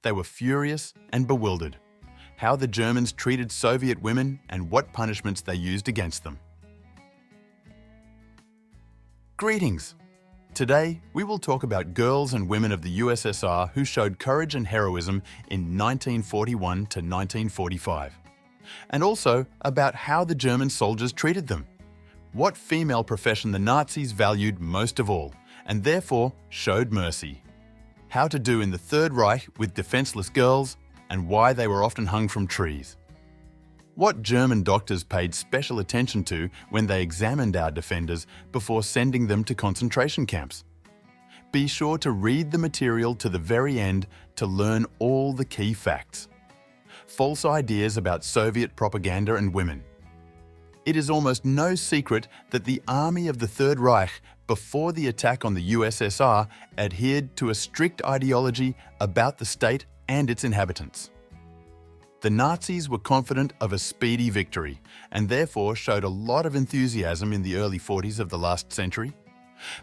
They were furious and bewildered. How the Germans treated Soviet women and what punishments they used against them. Greetings! Today, we will talk about girls and women of the USSR who showed courage and heroism in 1941 to 1945. And also about how the German soldiers treated them. What female profession the Nazis valued most of all, and therefore showed mercy. How to do in the Third Reich with defenseless girls, and why they were often hung from trees. What German doctors paid special attention to when they examined our defenders before sending them to concentration camps. Be sure to read the material to the very end to learn all the key facts. False ideas about Soviet propaganda and women. It is almost no secret that the army of the Third Reich before the attack on the USSR adhered to a strict ideology about the state and its inhabitants. The Nazis were confident of a speedy victory and therefore showed a lot of enthusiasm in the early 40s of the last century.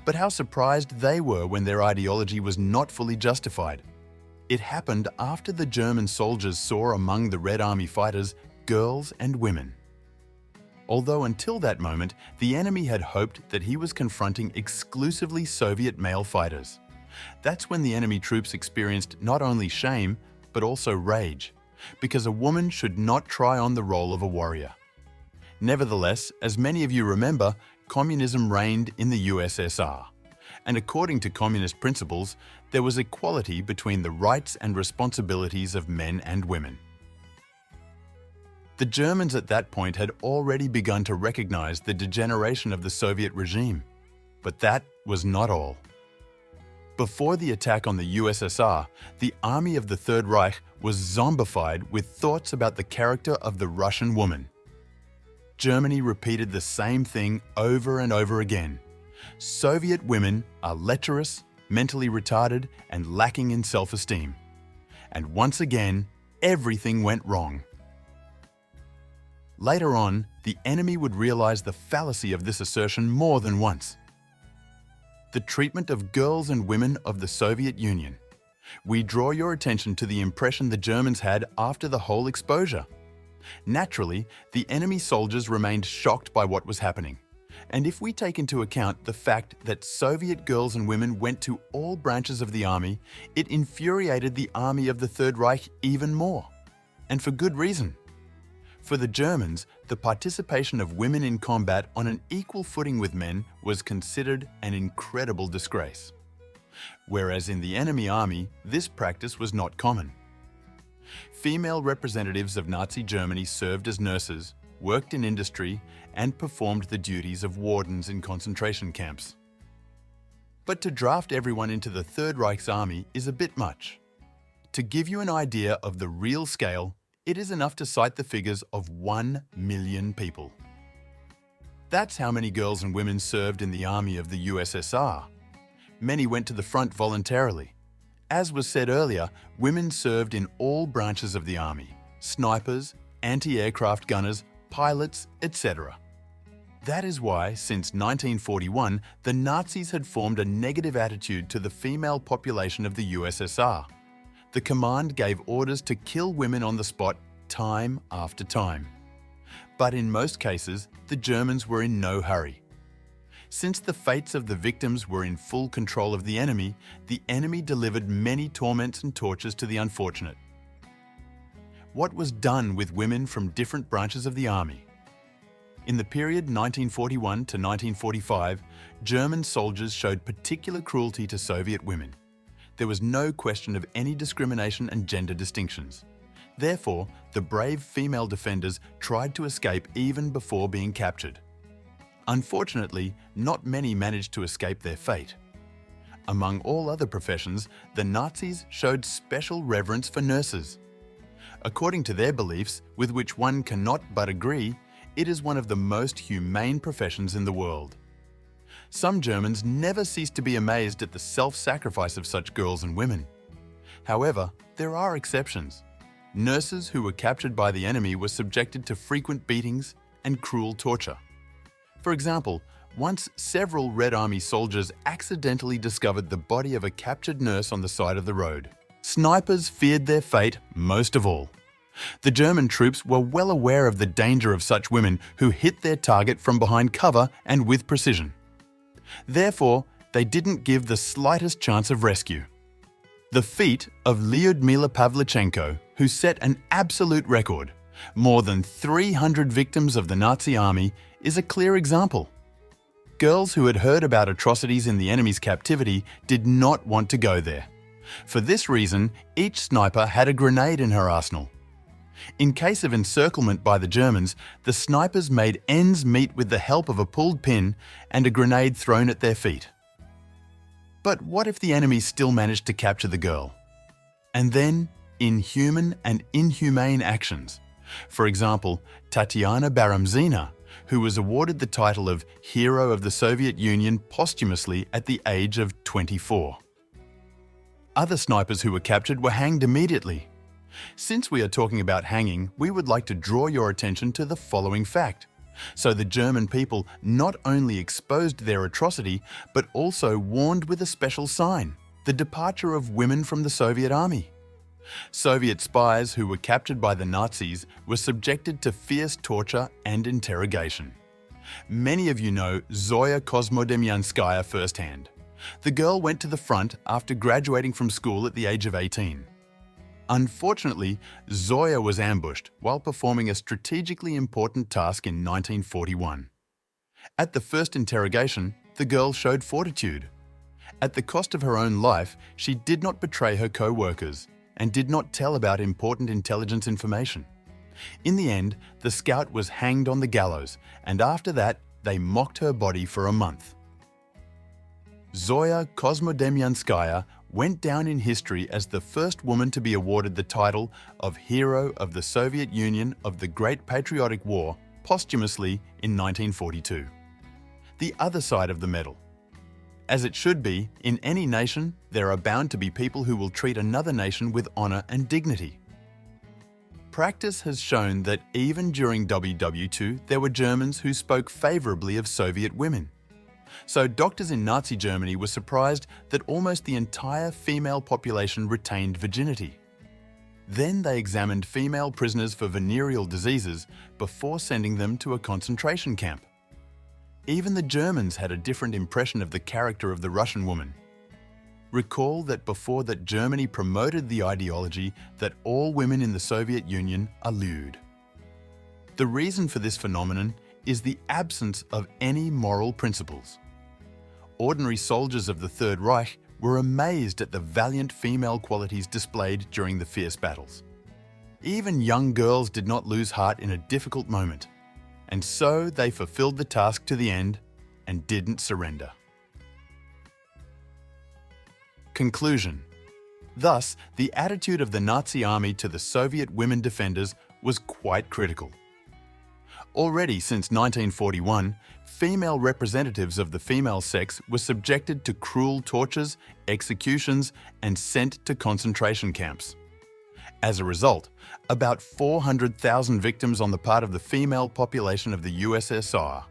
But how surprised they were when their ideology was not fully justified. It happened after the German soldiers saw among the Red Army fighters girls and women. Although until that moment, the enemy had hoped that he was confronting exclusively Soviet male fighters. That's when the enemy troops experienced not only shame, but also rage, because a woman should not try on the role of a warrior. Nevertheless, as many of you remember, communism reigned in the USSR, and according to communist principles, there was equality between the rights and responsibilities of men and women. The Germans at that point had already begun to recognize the degeneration of the Soviet regime, but that was not all. Before the attack on the USSR, the army of the Third Reich was zombified with thoughts about the character of the Russian woman. Germany repeated the same thing over and over again. Soviet women are lecherous, mentally retarded, and lacking in self-esteem. And once again, everything went wrong. Later on, the enemy would realize the fallacy of this assertion more than once. The treatment of girls and women of the Soviet Union. We draw your attention to the impression the Germans had after the whole exposure. Naturally, the enemy soldiers remained shocked by what was happening. And if we take into account the fact that Soviet girls and women went to all branches of the army, it infuriated the army of the Third Reich even more. And for good reason. For the Germans, the participation of women in combat on an equal footing with men was considered an incredible disgrace. Whereas in the enemy army, this practice was not common. Female representatives of Nazi Germany served as nurses, worked in industry, and performed the duties of wardens in concentration camps. But to draft everyone into the Third Reich's army is a bit much. To give you an idea of the real scale, it is enough to cite the figures of 1 million people. That's how many girls and women served in the army of the USSR. Many went to the front voluntarily. As was said earlier, women served in all branches of the army: snipers, anti-aircraft gunners, pilots, etc. That is why, since 1941, the Nazis had formed a negative attitude to the female population of the USSR. The command gave orders to kill women on the spot time after time. But in most cases, the Germans were in no hurry. Since the fates of the victims were in full control of the enemy delivered many torments and tortures to the unfortunate. What was done with women from different branches of the army? In the period 1941 to 1945, German soldiers showed particular cruelty to Soviet women. There was no question of any discrimination and gender distinctions. Therefore, the brave female defenders tried to escape even before being captured. Unfortunately, not many managed to escape their fate. Among all other professions, the Nazis showed special reverence for nurses. According to their beliefs, with which one cannot but agree, it is one of the most humane professions in the world. Some Germans never ceased to be amazed at the self-sacrifice of such girls and women. However, there are exceptions. Nurses who were captured by the enemy were subjected to frequent beatings and cruel torture. For example, once several Red Army soldiers accidentally discovered the body of a captured nurse on the side of the road. Snipers feared their fate most of all. The German troops were well aware of the danger of such women who hit their target from behind cover and with precision. Therefore, they didn't give the slightest chance of rescue. The feat of Lyudmila Pavlichenko, who set an absolute record, more than 300 victims of the Nazi army, is a clear example. Girls who had heard about atrocities in the enemy's captivity did not want to go there. For this reason, each sniper had a grenade in her arsenal. In case of encirclement by the Germans, the snipers made ends meet with the help of a pulled pin and a grenade thrown at their feet. But what if the enemy still managed to capture the girl? And then, inhuman and inhumane actions. For example, Tatiana Baramzina, who was awarded the title of Hero of the Soviet Union posthumously at the age of 24. Other snipers who were captured were hanged immediately. Since we are talking about hanging, we would like to draw your attention to the following fact. So the German people not only exposed their atrocity, but also warned with a special sign, the departure of women from the Soviet army. Soviet spies who were captured by the Nazis were subjected to fierce torture and interrogation. Many of you know Zoya Kosmodemyanskaya firsthand. The girl went to the front after graduating from school at the age of 18. Unfortunately, Zoya was ambushed while performing a strategically important task in 1941. At the first interrogation, the girl showed fortitude. At the cost of her own life, she did not betray her co-workers and did not tell about important intelligence information. In the end, the scout was hanged on the gallows, and after that, they mocked her body for a month. Zoya Kosmodemyanskaya went down in history as the first woman to be awarded the title of Hero of the Soviet Union of the Great Patriotic War posthumously in 1942. The other side of the medal. As it should be, in any nation, there are bound to be people who will treat another nation with honor and dignity. Practice has shown that even during WW2, there were Germans who spoke favorably of Soviet women. So doctors in Nazi Germany were surprised that almost the entire female population retained virginity. Then they examined female prisoners for venereal diseases before sending them to a concentration camp. Even the Germans had a different impression of the character of the Russian woman. Recall that before that Germany promoted the ideology that all women in the Soviet Union are lewd. The reason for this phenomenon is the absence of any moral principles. Ordinary soldiers of the Third Reich were amazed at the valiant female qualities displayed during the fierce battles. Even young girls did not lose heart in a difficult moment, and so they fulfilled the task to the end and didn't surrender. Conclusion. Thus, the attitude of the Nazi army to the Soviet women defenders was quite critical. Already since 1941, female representatives of the female sex were subjected to cruel tortures, executions, and sent to concentration camps. As a result, about 400,000 victims on the part of the female population of the USSR.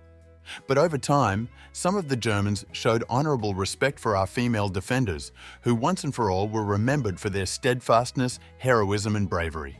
But over time, some of the Germans showed honorable respect for our female defenders, who once and for all were remembered for their steadfastness, heroism, and bravery.